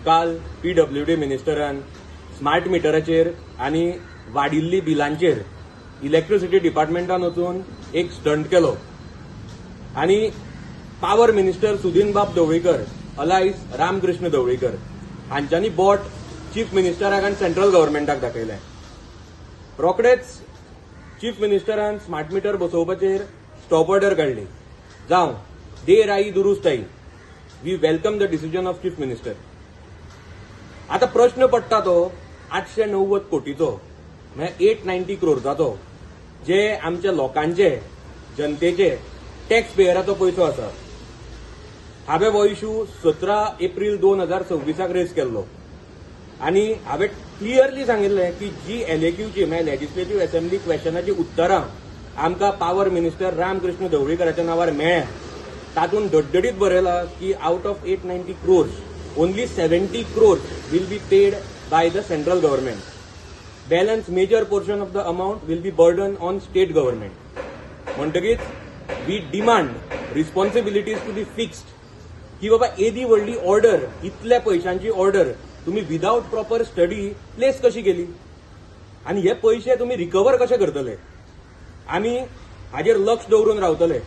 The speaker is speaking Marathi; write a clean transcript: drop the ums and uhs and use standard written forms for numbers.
काल PWD मिनिस्टरान स्मार्ट मिटराचेर आनी वाडिल्ली बिलांचेर इलेक्ट्रिसिटी डिपार्टमेंटान वचून एक स्टंट केलो आनी पावर मिनिस्टर सुदीनबाब ढवळीकर अलायस रामकृष्ण ढवळीकर हांच्यांनी बोट चीफ मिनिस्टराक आनी सेंट्रल गव्हर्मेंटाक दाखयलें. रोखडेच चीफ मिनिस्टरान स्मार्ट मिटर बसोवपाचेर स्टॉप ऑर्डर काडली. जावं देर आई दुरुस्त आई. We welcome the decision of chief minister. आता प्रश्न पडटा तो 890 कोटीचो म्हणजे 890 करोडचाचो जे आमच्या लोकांचे जनतेचे टॅक्स पेयराचो पयसो आसा. हांवें हो इश्यू 17 एप्रील 2026 रेज केल्लो आनी हांवें क्लियरली सांगिल्लें की जी LAQची म्हणजे लेजिस्लेटिव्ह असेंब्ली क्वेश्चनाची उत्तरां आमकां पावर मिनिस्टर रामकृष्ण ढवळीकराच्या नांवार मेळ्ळ्या तातूंत डडडडीत बरयलां की out of 890 crores only 70 crores will be paid by the central government. Balance major portion of the amount will be burden on state government. म्हणटकीच we demand responsibilities to be fixed. की बाबा एदी व्हडली ऑर्डर इतल्या पयशांची ऑर्डर तुम्ही विदाउट प्रॉपर स्टडी प्लेस कशी केली आणि हे पैसे तुम्ही रिकवर कशे करतले. आमी हाजेर लक्ष दवरून रावतले.